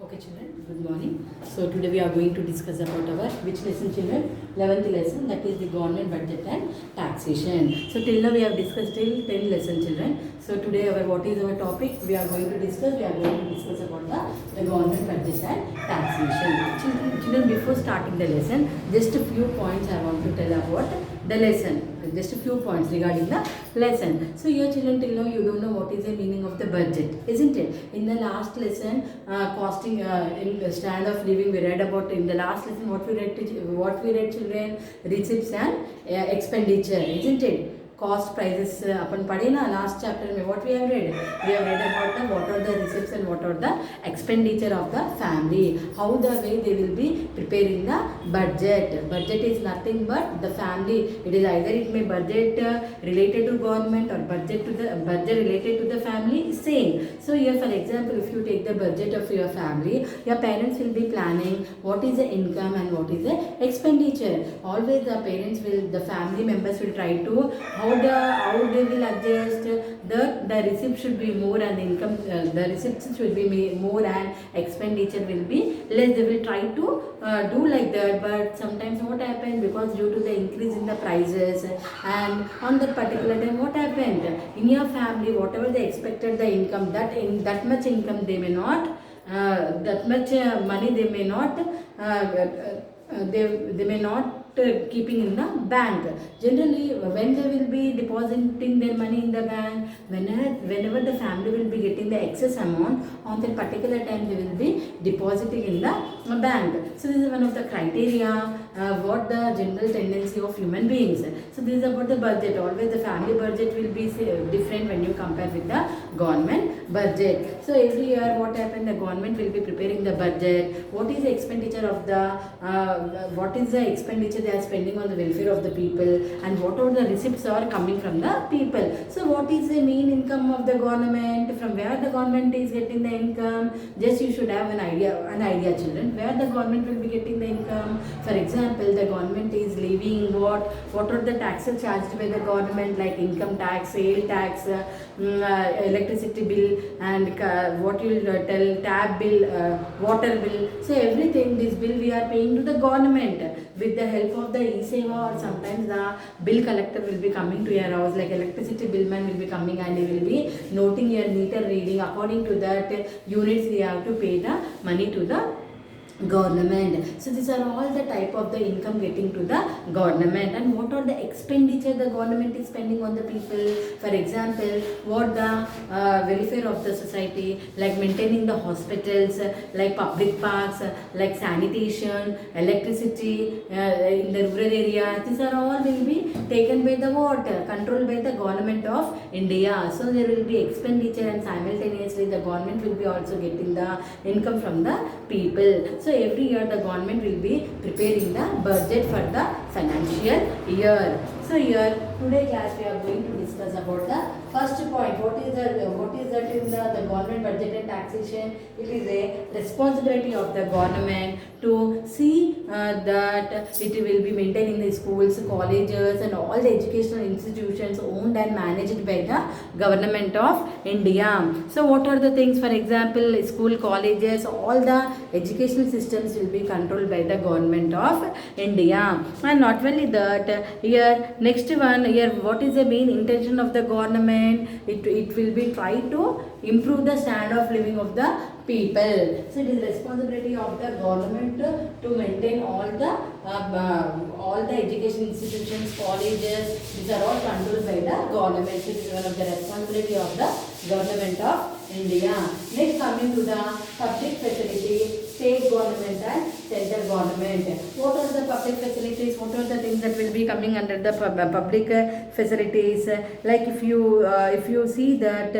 Okay children, good morning. So today we are going to discuss about our which lesson children? 11th lesson, that is the government budget and taxation. So till now we have discussed till 10 lesson children. So today what is our topic? We are going to discuss about the government budget and taxation. Children, before starting the lesson, just a few points I want to tell about the lesson. Just a few points regarding the lesson. So here children, till now you don't know what is the meaning of the budget, isn't it? In the last lesson, costing in the standard of living, we read about in the last lesson what we read children, receipts and expenditure, isn't it? Cost prices अपन पढ़े ना last chapter में what we have read about the what are the receipts and what are the expenditure of the family, how the way they will be preparing the budget is nothing but the family. It is either it may budget related to government or budget related to the family, same. So here for example, if you take the budget of your family, your parents will be planning what is the income and what is the expenditure. Always the family members will try to how they will adjust. The receipt should be more and income the receipts should be more and expenditure will be less. They will try to do like that, but sometimes what happened, because due to the increase in the prices and on that particular time what happened in your family, whatever they expected the income, that much income they may not that much money they may not they may not keeping in the bank. Generally, when they will be depositing their money in the bank, whenever the family will be getting the excess amount, on that particular time they will be depositing in the bank. So this is one of the criteria what the general tendency of human beings. So this is about the budget. Always the family budget will be different when you compare with the government budget. So every year what happened, the government will be preparing the budget. What is the expenditure of what is the expenditure they are spending on the welfare of the people, and what are the receipts are coming from the people. So what is the main income of the government, from where the government is getting the income? Just you should have an idea children, where the government will be getting the income. For example, the government is levying what are the taxes charged by the government, like income tax, sale tax, electricity bill, and what you will tell, tab bill, water bill. So everything, this bill we are paying to the government with the help of the e-seva, or sometimes the bill collector will be coming to your house, like electricity billman will be coming and he will be noting your meter reading. According to that units we have to pay the money to the government. So these are all the type of the income getting to the government. And what are the expenditure the government is spending on the people? For example, what the welfare of the society, like maintaining the hospitals, like public parks, like sanitation, electricity in the rural area. These are all will be taken by the controlled by the government of India. So there will be expenditure, and simultaneously the government will be also getting the income from the people. So every year the government will be preparing the budget for the financial year. So here today class we are going to discuss about the first point. What is that in the government budget and taxation? It is a responsibility of the government to see that it will be maintaining the schools, colleges and all the educational institutions owned and managed by the government of India. So what are the things? For example, school, colleges, all the educational systems will be controlled by the government of India. And not only that, here next one, here what is the main intention of the government? It will be try to improve the standard of living of the people. So it is responsibility of the government to maintain all the education institutions, colleges. These are all controlled by the government. It is one of the responsibility of the government of India. Next, coming to the public facility, state government and central government. What are the public facilities? What are the things that will be coming under the public facilities? Like if you see that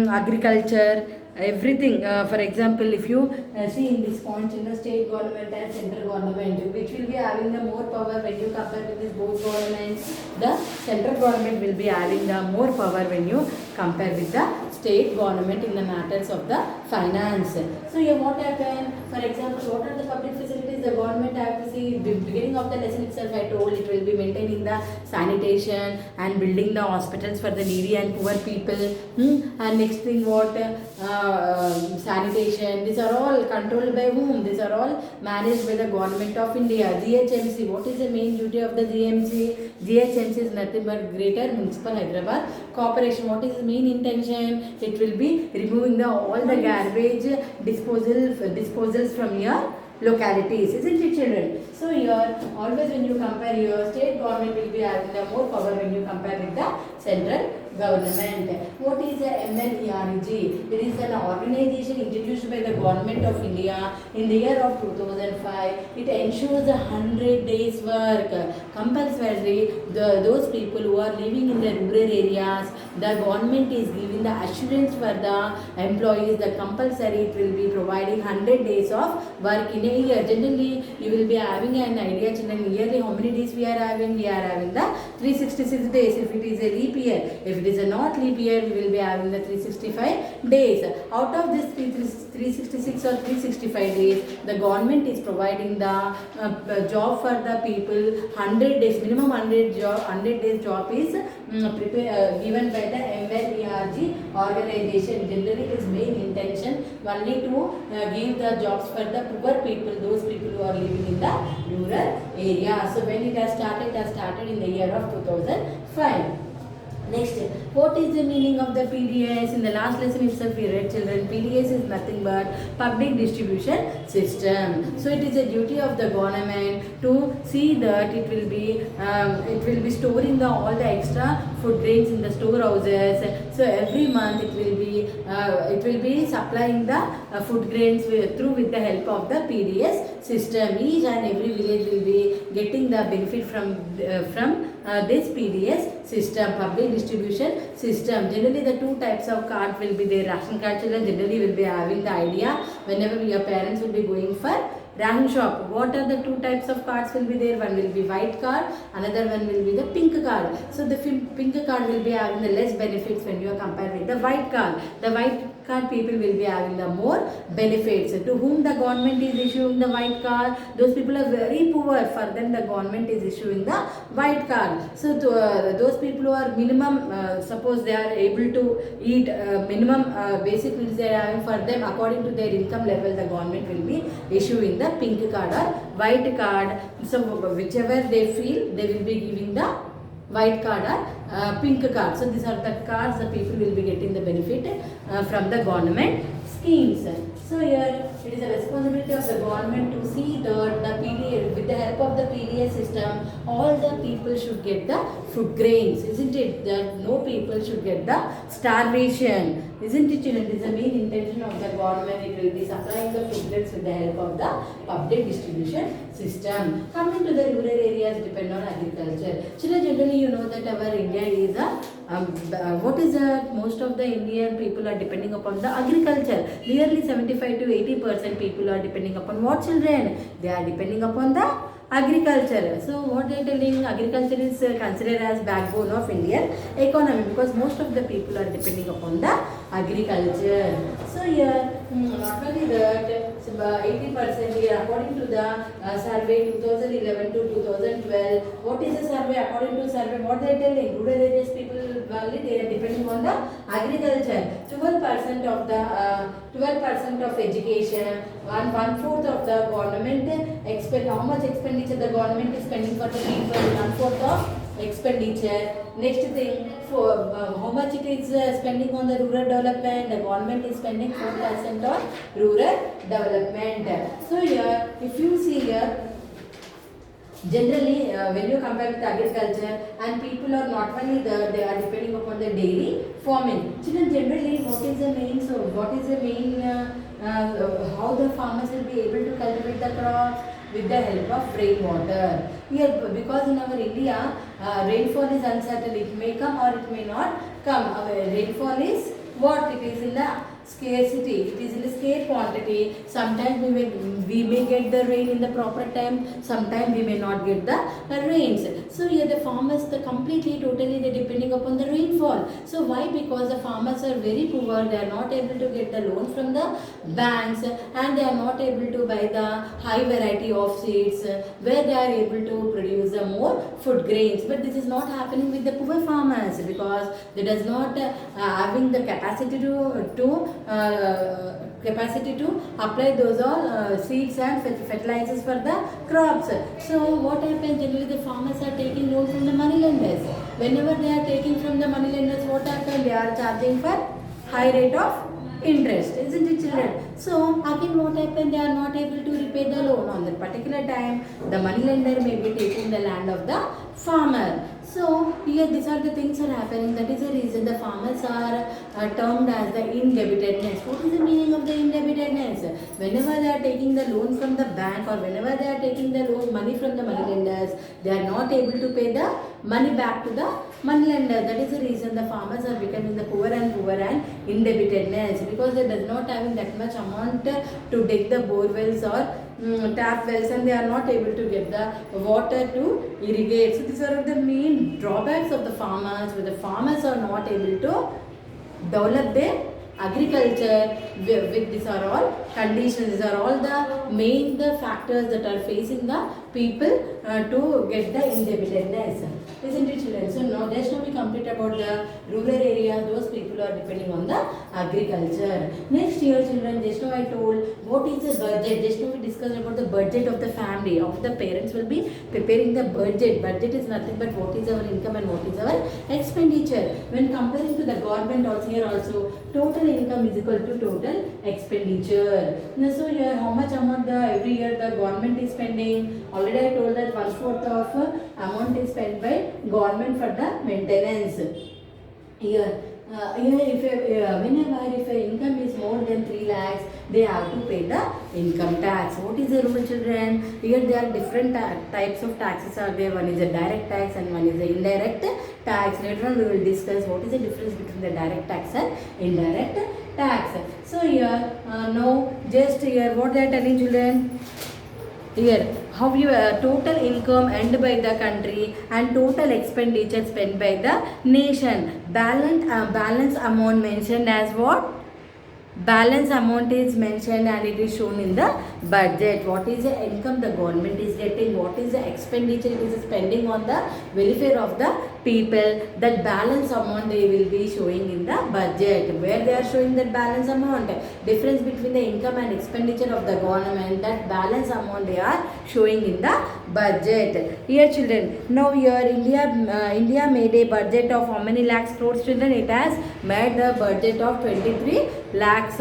agriculture, everything. For example, if you see in this point in the state government and central government, which will be having the more power when you compare with this both governments, the central government will be having the more power when you compare with the state government in the matters of the finance. So here what happened? For example, what are the public facilities the government have to see? The beginning of the lesson itself I told it will be maintaining the sanitation and building the hospitals for the needy and poor people. And next thing what? Sanitation. These are all controlled by whom? These are all managed by the government of India. GHMC. What is the main duty of the GMC? GHMC is nothing but Greater Municipal Hyderabad Corporation. What is the main intention? It will be removing all the garbage disposals from your localities, isn't it, children? So here always when you compare, your state government will be having the more power when you compare with the central government. What is the MLERG? It is an organization introduced by the government of India in the year of 2005. It ensures 100 days work compulsory. Those people who are living in the rural areas, the government is giving the assurance for the employees that compulsory it will be providing 100 days of work in a year. Generally, you will be having an idea, children, yearly how many days we are having? We are having the 366 days. If it is a leap year, if it is a not leap year, we will be having the 365 days. Out of this 366 or 365 days, the government is providing the job for the people. 100 days, minimum 100 days job is given by the MLERG organization. Generally, its main intention only to give the jobs for the poor people, those people who are living in the rural area. So when it has started in the year of 2005. Next, what is the meaning of the PDS? In the last lesson itself we read, children, PDS is nothing but public distribution system. So it is a duty of the government to see that it will be storing all the extra food grains in the storehouses. So every month it will be supplying the food grains with the help of the PDS system. Each and every village will be getting the benefit from this PDS system, public distribution system. Generally, the two types of cards will be there. Ration card children generally will be having the idea whenever your parents will be going for ration shop. What are the two types of cards will be there? One will be white card, another one will be the pink card. So the pink card will be having the less benefits when you are compared with the white card. The white card people will be having the more benefits. To whom the government is issuing the white card? Those people are very poor. For them the government is issuing the white card. So to those people who are minimum, suppose they are able to eat minimum basic needs they are having, for them according to their income level the government will be issuing the pink card or white card. So whichever they feel they will be giving the white card or pink card. So these are the cards the people will be getting the benefit from the government schemes. So here it is a responsibility of the government to see that the PDS, with the help of the PDS system, all the people should get the food grains, isn't it? That no people should get the starvation, isn't it, children? It is the main intention of the government. It will be supplying the food grains with the help of the public distribution system. Coming to the rural areas depend on agriculture. Children, generally you know that our India is what is that? Most of the Indian people are depending upon the agriculture. Nearly 75 to 80% people are depending upon what, children? They are depending upon the agriculture. So what they are telling, agriculture is considered as backbone of Indian economy because most of the people are depending upon the agriculture. So here not only that, 80% here according to the survey 2011 to 2012. What is the survey? According to survey, what they are telling, rural areas people only they are depending on the agriculture. 12% of education, one-fourth of the government how much expenditure the government is spending for the people, 1/4 of expenditure. Next thing, for how much it is spending on the rural development, the government is spending 4% on rural development. So here, if you see here, generally when you compare with agriculture and people are not only they are depending upon the daily farming. Children, generally what is the main how the farmers will be able to cultivate the crops? With the help of rainwater. Here, because in our India, rainfall is uncertain. It may come or it may not come. Our rainfall is what? It is in the scarcity. It is in a scarce quantity. Sometimes we may get the rain in the proper time. Sometimes we may not get the rains. So here the farmers, the completely totally they depending upon the rainfall. So why? Because the farmers are very poor. They are not able to get the loan from the banks, and they are not able to buy the high variety of seeds where they are able to produce more food grains. But this is not happening with the poor farmers, because they does not having the capacity to apply those all seeds and fertilizers for the crops. So what happens, generally the farmers are taking loan from the money lenders. Whenever they are taking from the money lenders, what happens, they are charging for high rate of interest, isn't it, children? So again what happens, they are not able to repay the loan. On that particular time, the money lender may be taking the land of the farmer. So here these are the things are happening. That is the reason the farmers are termed as the indebtedness. What is the meaning of the indebtedness? Whenever they are taking the loan from the bank, or whenever they are taking the loan money from the money lenders, they are not able to pay the money back to the money lender. That is the reason the farmers are becoming the poorer and indebtedness, because they does not having that much amount to dig the bore wells or tap wells, and they are not able to get the water to irrigate. So these are the main drawbacks of the farmers, where the farmers are not able to develop their agriculture. With these are all conditions, these are all the main factors that are facing the people to get the indebtedness, isn't it, children? So now we complete about the rural areas. Those people are depending on the agriculture. Next year, children, just now I told what is the budget. Just now we discussed about the budget of the family, of the parents will be preparing the budget. Budget is nothing but what is our income and what is our expenditure. When comparing to the government, also here also total income is equal to total expenditure. Now, so here how much amount every year the government is spending. Already I told that 1/4 of amount is spent by government for the maintenance. Here if income is more than 3 lakhs, they have to pay the income tax. What is the rule, children? Here there are different types of taxes are there. One is a direct tax and one is a indirect tax. Later on we will discuss what is the difference between the direct tax and indirect tax. So here now just here what they are telling, children, here how you total income earned by the country and total expenditure spent by the nation. Balance amount mentioned as what? Balance amount is mentioned and it is shown in the budget. What is the income the government is getting, what is the expenditure it is spending on the welfare of the people. That balance amount they will be showing in the budget. Where they are showing that balance amount, difference between the income and expenditure of the government, that balance amount they are showing in the budget. Here, children, now here India made a budget of how many lakhs crores, children? It has made the budget of 23 lakhs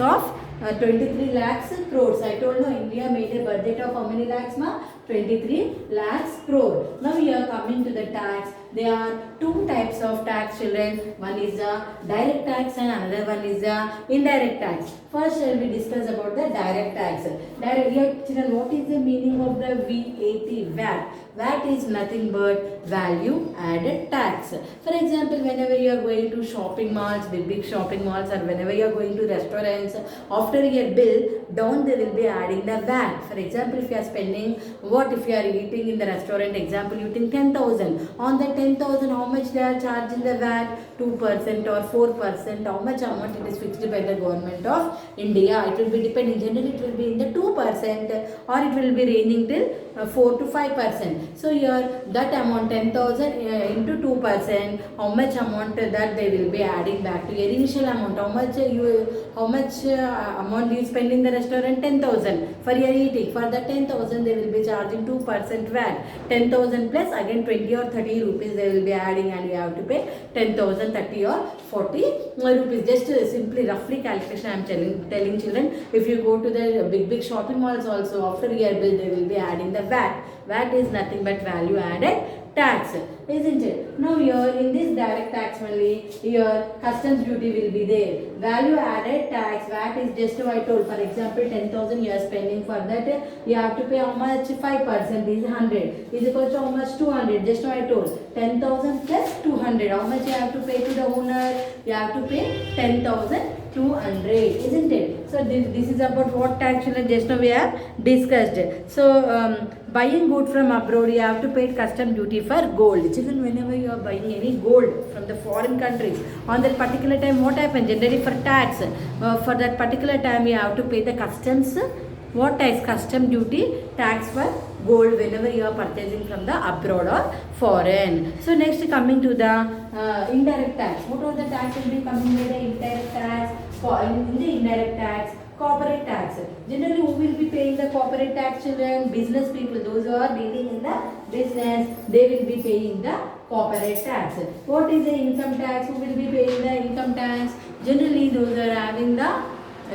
crores. I told no, India made a budget of how many lakhs, ma? 23 lakhs crore. Now we are coming to the tax. There are two types of tax, children. One is the direct tax and another one is the indirect tax. First shall we discuss about the direct tax. Here, children, what is the meaning of the VAT? VAT. VAT is nothing but value added tax. For example, whenever you are going to shopping malls, big shopping malls, or whenever you are going to restaurants, after your bill, down they will be adding the VAT. For example, if you are spending, what if you are eating in the restaurant, example, you think 10,000. On the 10,000, how much they are charging the VAT? 2% or 4%. How much amount it is fixed by the government of India? It will be depending. Generally, it will be in the 2% or it will be ranging till 4 to 5%. So here that amount 10,000 into 2%, how much amount that they will be adding back to your initial amount. How much amount you spend in the restaurant? 10,000 for your eating. For the 10,000 they will be charging 2% VAT. 10,000 plus again 20 or 30 rupees they will be adding, and you have to pay 10,000, 30 or 40 rupees. Just simply roughly calculation I am telling children. If you go to the big shopping malls also, after your bill they will be adding the VAT. VAT is nothing but value added tax, isn't it? Now here in this direct tax only, here customs duty will be there. Value added tax, VAT is just what I told. For example, 10,000 you are spending, for that you have to pay how much? 5% is 100 is equal to how much? 200. Just what I told. 10,000 plus 200. How much you have to pay to the owner? You have to pay 10,000 200, isn't it? So this is about what tax children just now we have discussed. So buying good from abroad, you have to pay custom duty for gold. Children, whenever you are buying any gold from the foreign countries, on that particular time what happens? Generally for tax, for that particular time you have to pay the customs. What tax? Custom duty tax for gold whenever you are purchasing from the abroad or foreign. So next, coming to the indirect tax. What are the tax will be coming with the indirect tax? In the indirect tax, corporate tax. Generally, who will be paying the corporate tax? Children, business people, those who are dealing in the business, they will be paying the corporate tax. What is the income tax? Who will be paying the income tax? Generally, those are having the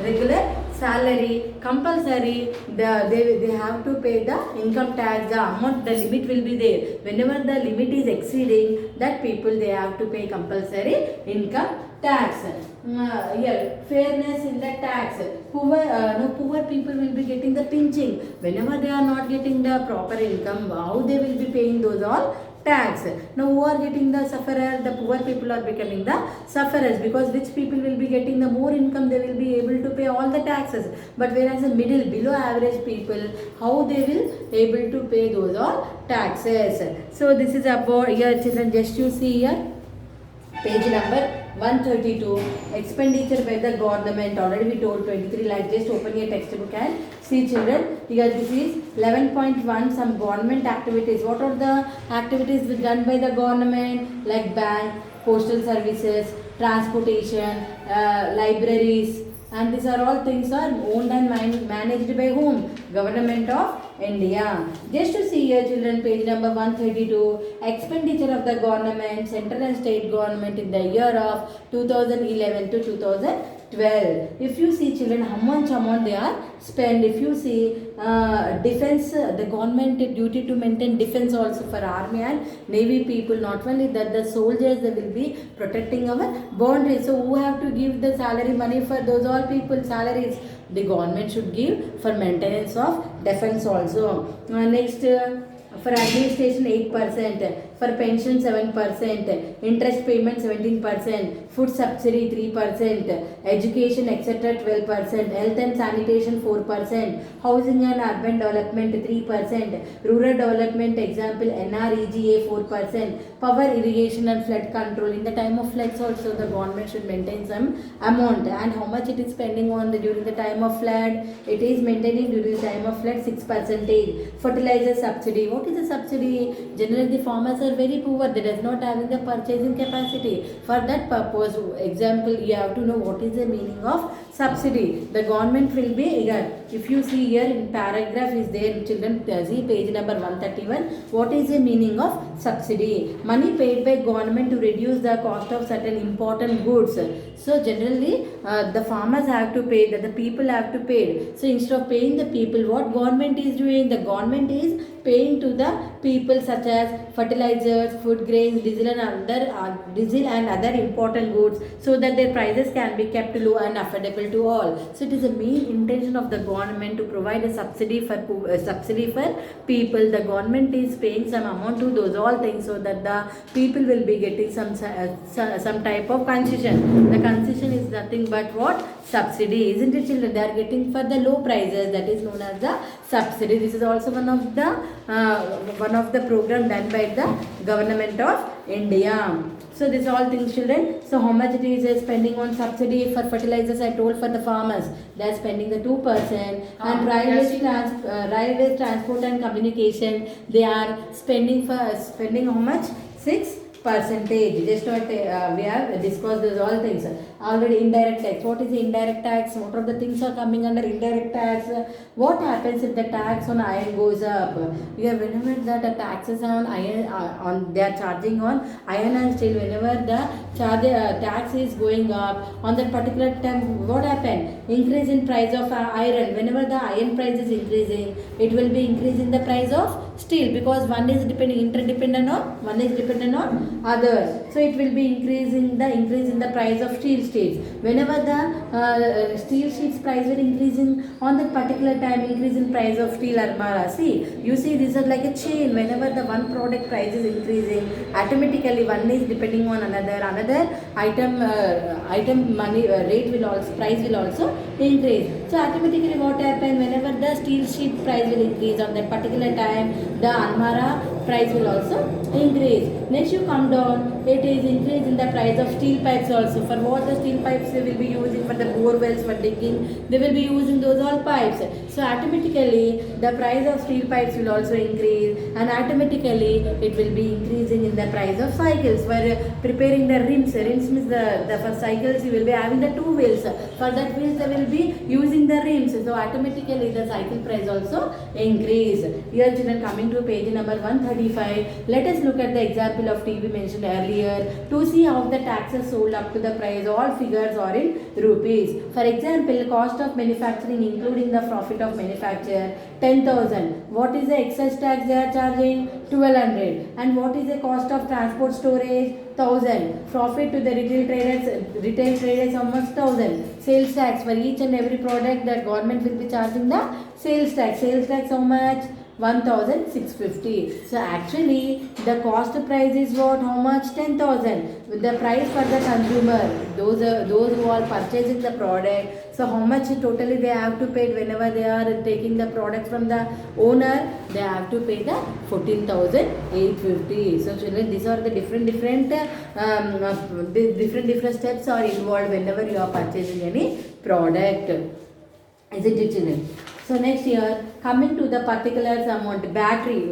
regular salary, compulsory, they have to pay the income tax. The amount, the limit will be there. Whenever the limit is exceeding, that people they have to pay compulsory income tax. Here, fairness in the tax. Poor people will be getting the pinching. Whenever they are not getting the proper income, how they will be paying those all tax. Now who are getting the sufferer? The poor people are becoming the sufferers, because rich people will be getting the more income, they will be able to pay all the taxes. But whereas the middle, below average people, how they will able to pay those all taxes. So this is about here, children, just you see here, page number 132, expenditure by the government. Already we told 23 lakhs. Just open your textbook and see, children. Here this is 11.1, some government activities. What are the activities done by the government? Like bank, postal services, transportation, libraries, and these are all things are owned and managed by whom? Government of India. Just to see here, children, page number 132, expenditure of the government, central and state government in the year of 2011 to 2012. If you see, children, how much amount they are spent. If you see defense, the government duty to maintain defense also for army and navy people. Not only that, the soldiers, they will be protecting our boundaries. So who have to give the salary money for those all people salaries? The government should give for maintenance of defense also. Next, for administration 8%, for pension 7%, interest payment 17%, food subsidy 3%, education etc. 12%, health and sanitation 4%, housing and urban development 3%, rural development example NREGA 4%, power irrigation and flood control. In the time of floods also the government should maintain some amount, and how much it is spending on during the time of flood? It is maintaining during the time of flood 6%. Fertilizer subsidy. What is the subsidy? Generally the farmers are very poor, they does not having the purchasing capacity. For that purpose, example, you have to know what is the meaning of subsidy. The government will be, if you see here in paragraph is there, children, see page number 131, what is the meaning of subsidy? Money paid by government to reduce the cost of certain important goods. So generally the farmers have to pay, that the people have to pay. So instead of paying the people, what government is doing? The government is paying to the people such as fertilizers, food grains, diesel and other important goods, so that their prices can be kept low and affordable to all. So it is the main intention of the government to provide a subsidy for people. The government is paying some amount to those all things, so that the people will be getting some type of concession. The concession is nothing but what? Subsidy, isn't it, children? They are getting for the low prices, that is known as the subsidy. This is also one of the program done by the government of India. So these all things, children. So how much it is spending on subsidy for fertilizers? I told for the farmers they are spending the 2%, and railways, transport and communication, they are spending how much? 6%. Just what we have discussed those all things already. Indirect tax. What is the indirect tax? What are the things are coming under indirect tax? What happens if the tax on iron goes up? Whenever the taxes on iron, they are charging on iron and steel. Whenever the tax is going up on that particular time, what happened? Increase in price of iron. Whenever the iron price is increasing, it will be increasing the price of steel, because one is interdependent on others. So it will be increase in the price of steel. states. Whenever the steel sheets price will increasing on that particular time, increase in price of steel Armara. See, you see this is like a chain. Whenever the one product price is increasing, automatically one is depending on another item money rate will also price will also increase. So automatically what happen, whenever the steel sheet price will increase on that particular time, the Armara price will also increase. Next you come down, it is increase in the price of steel pipes also. For what the steel pipes they will be using, for the bore wells, for digging, they will be using those all pipes. So automatically the price of steel pipes will also increase, and automatically it will be increasing in the price of cycles. For preparing the rims means the for cycles you will be having the two wheels. For that wheels they will be using the rims. So automatically the cycle price also increase. Here children, coming to page number 135, let us look at the example of TV mentioned earlier to see how the taxes sold up to the price. All figures are in rupees. For example, cost of manufacturing including the profit of manufacture 10,000. What is the excess tax they are charging? 1200. And what is the cost of transport storage? 1000. Profit to the retail traders how much? 1000. Sales tax for each and every product that government will be charging the sales tax. Sales tax how much? 1650. So actually the cost price is what? How much? 10,000. With the price for the consumer, those who are purchasing the product, so how much totally they have to pay whenever they are taking the product from the owner? They have to pay the 14,850. So children, these are the different steps are involved whenever you are purchasing any product. Isn't it children? So next year, coming to the particulars amount, battery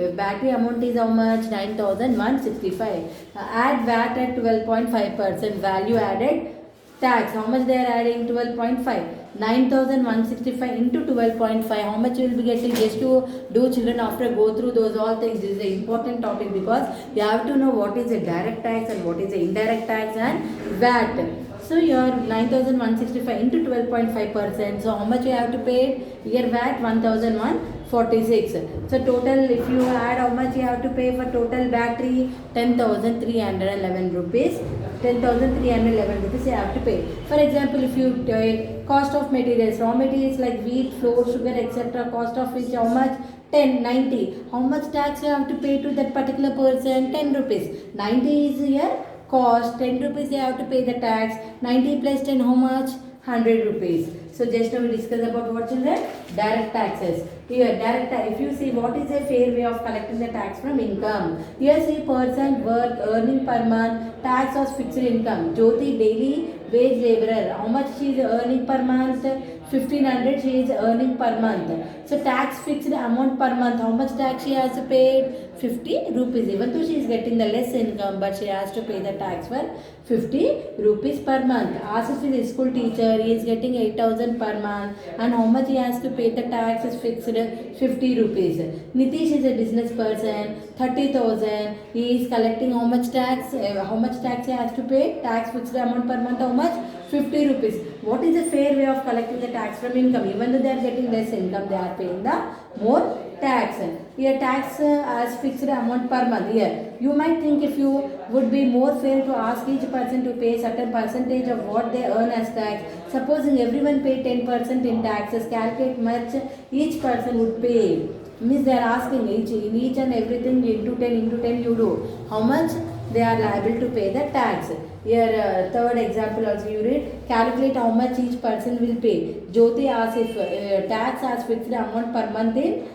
amount is how much? 9,165. Add VAT at 12.5%, value added tax. How much they are adding? 12.5. 9,165 into 12.5. How much you will be getting? Just to do children, after go through those all things, this is an important topic because you have to know what is a direct tax and what is a indirect tax and VAT. So your 9,165 into 12.5%. So how much you have to pay? Here VAT 1,146. So total, if you add, how much you have to pay for total battery? 10,311 rupees. 10,311 rupees you have to pay. For example, if you take cost of materials, raw materials like wheat, flour, sugar, etc. Cost of which how much? 90. How much tax you have to pay to that particular person? 10 rupees. 90 is here cost, 10 rupees they have to pay the tax. 90 plus 10 how much? 100 rupees. So just now we discussed about what children? Direct taxes. Here direct tax, if you see what is a fair way of collecting the tax from income. Here see person work earning per month, tax as fixed income. Jyoti daily wage laborer, how much she is earning per month? 1,500 she is earning per month. So tax fixed amount per month, how much tax she has to pay? 50 rupees. Even though she is getting the less income, but she has to pay the tax for 50 rupees per month. Asif is a school teacher, he is getting 8,000 per month, and how much he has to pay the tax is fixed 50 rupees. Nitish is a business person, 30,000, he is collecting how much tax? How much tax he has to pay? Tax fixed amount per month, how much? 50 rupees. What is the fair way of collecting the tax from income? Even though they are getting less income, they are paying the more tax. Here tax as fixed amount per month. Here you might think if you would be more fair to ask each person to pay certain percentage of what they earn as tax. Supposing everyone pay 10% in taxes, calculate much each person would pay. Means they are asking each and everything into 10 you do. How much they are liable to pay the tax. Here third example also you read, calculate how much each person will pay. Jyoti asks if tax as fixed amount per month in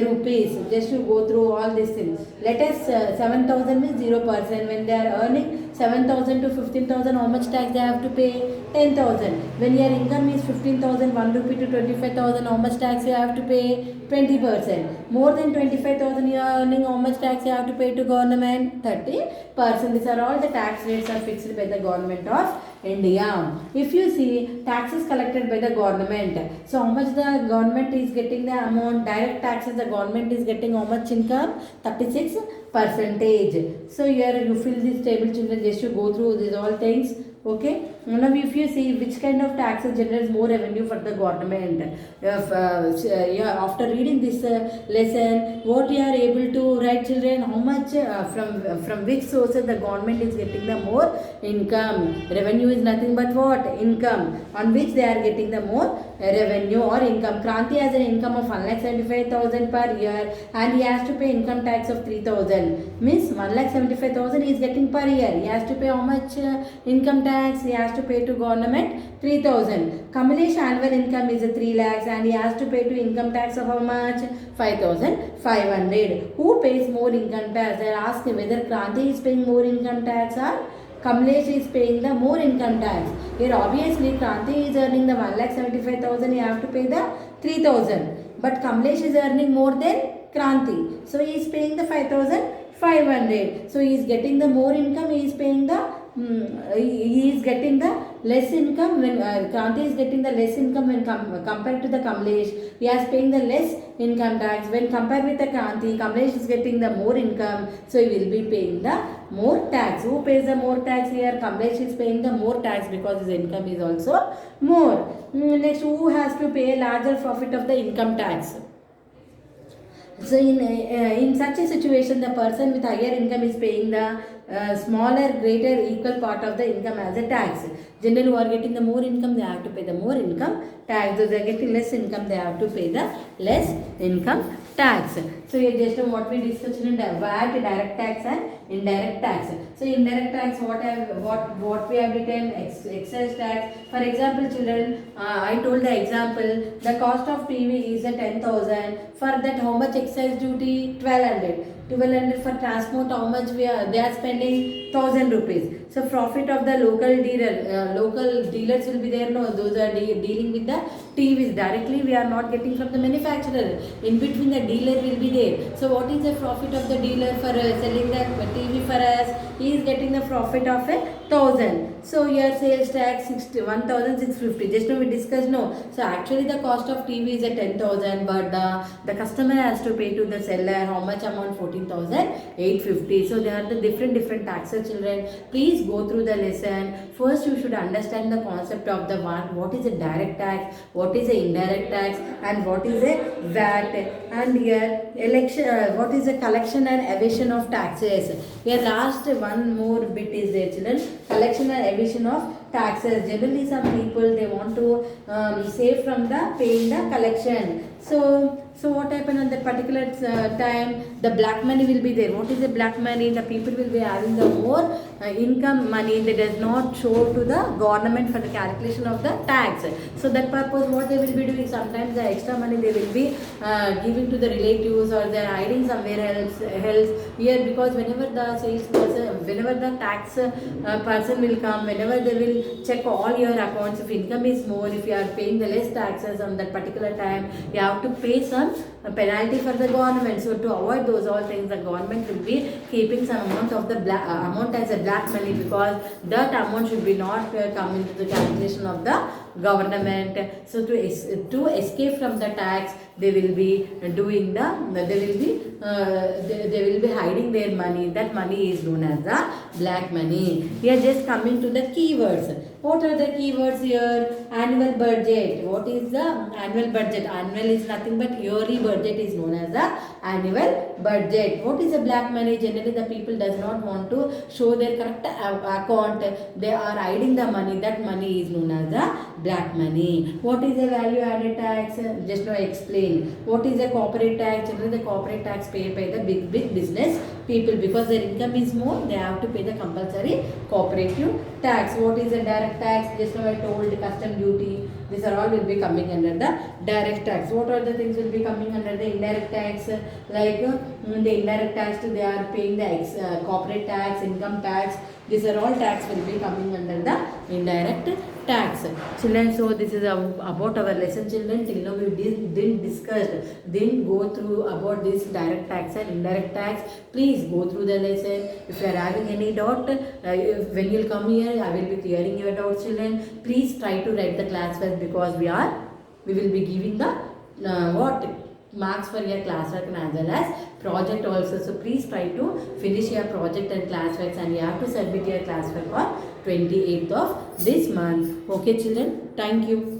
rupees. Just to go through all these things. Let us 7,000 means 0%. When they are earning 7,000 to 15,000, how much tax they have to pay? 10,000. When your income is 15,000, 1 rupee to 25,000, how much tax you have to pay? 20%. More than 25,000 you are earning, how much tax you have to pay to government? 30%. These are all the tax rates are fixed by the government of India. If you see taxes collected by the government, so how much the government is getting the amount, direct taxes the government is getting how much income? 36%. So here you fill this table children just to go through these all things. Okay. Now if you see which kind of taxes generates more revenue for the government, yeah, after reading this lesson, what you are able to write, children, how much from which sources the government is getting the more income. Revenue is nothing but what? Income, on which they are getting the more revenue or income. Kranti has an income of 1,75,000 per year and he has to pay income tax of 3,000. Means 1,75,000 he is getting per year. He has to pay how much income tax? He has to pay to government 3,000. Kamalesh annual income is 3 lakhs and he has to pay to income tax of how much? 5,500. Who pays more income tax? They are asking whether Kranti is paying more income tax or Kamlesh is paying the more income tax. Here obviously Kranti is earning the 1,75,000, he have to pay the 3,000. But Kamlesh is earning more than Kranti. So he is paying the 5,500. So he is getting the more income, he is paying the he is getting the less income when Kranti is getting the less income when compared to the Kamlesh. He is paying the less income tax. When compared with the Kranti, Kamlesh is getting the more income, so he will be paying the more tax. Who pays the more tax here? Kamlesh is paying the more tax because his income is also more. Next, who has to pay a larger profit of the income tax? So in such a situation, the person with higher income is paying the smaller, greater, equal part of the income as a tax. Generally, who are getting the more income, they have to pay the more income tax. Those are getting less income, they have to pay the less income tax. So here just what we discussed in VAT, direct tax and indirect tax. So indirect tax, what we have written, excess tax. For example, children, I told the example, the cost of TV is 10,000. For that, how much excise duty? 1,200. 1,200 for transport, how much they are spending? 1,000 rupees. So profit of the local dealers will be there. No, those are dealing with the TVs directly. We are not getting from the manufacturer. In between the dealer will be there. So what is the profit of the dealer for selling the TV for us? He is getting the profit of 1,000. So here sales tax 1,650. Just now we discussed, no. So actually the cost of TV is 10,000, but the customer has to pay to the seller how much amount? 14,850. So there are the different taxes, children. Please go through the lesson. First you should understand the concept of the what is a direct tax, what is a indirect tax, and what is a VAT. And here what is a collection and evasion of taxes. Here last one more bit is there, children. Collection and evasion of taxes. Generally some people, they want to save from the paying the collection. So what happened on that particular time? The black money will be there. What is the black money? The people will be having the more income money that does not show to the government for the calculation of the tax. So that purpose, what they will be doing, sometimes the extra money they will be giving to the relatives, or they are hiding somewhere else here, because whenever the salesperson, whenever the tax person will come, whenever they will check all your accounts, if income is more, if you are paying the less taxes on that particular time, you have to pay some penalty for the government. So to avoid those all things, the government will be keeping some amount of the amount as a black money, because that amount should be not come into the calculation of the government. So to escape from the tax, they will be doing they will be hiding their money. That money is known as the black money. We are just coming to the keywords. What are the keywords here? Annual budget. What is the annual budget? Annual is nothing but yearly budget is known as the annual budget. What is the black money? Generally the people does not want to show their correct account. They are hiding the money. That money is known as the black money. What is the value added tax? Just now explain. What is the corporate tax? Generally the corporate tax paid by the big business people, because their income is more, they have to pay the compulsory cooperative tax. What is the direct tax? Just now I told, custom duty. These are all will be coming under the direct tax. What are the things will be coming under the indirect tax? Like the indirect tax, they are paying the corporate tax, income tax. These are all tax will be coming under the indirect tax. Children, so this is about our lesson, children. Till now we didn't go through about this direct tax and indirect tax. Please go through the lesson. If you are having any doubt, when you will come here, I will be clearing your doubts, children. Please try to write the class first, because we will be giving the marks for your classwork and as well as project also. So please try to finish your project and classwork, and you have to submit your classwork on 28th of this month. Okay children, thank you.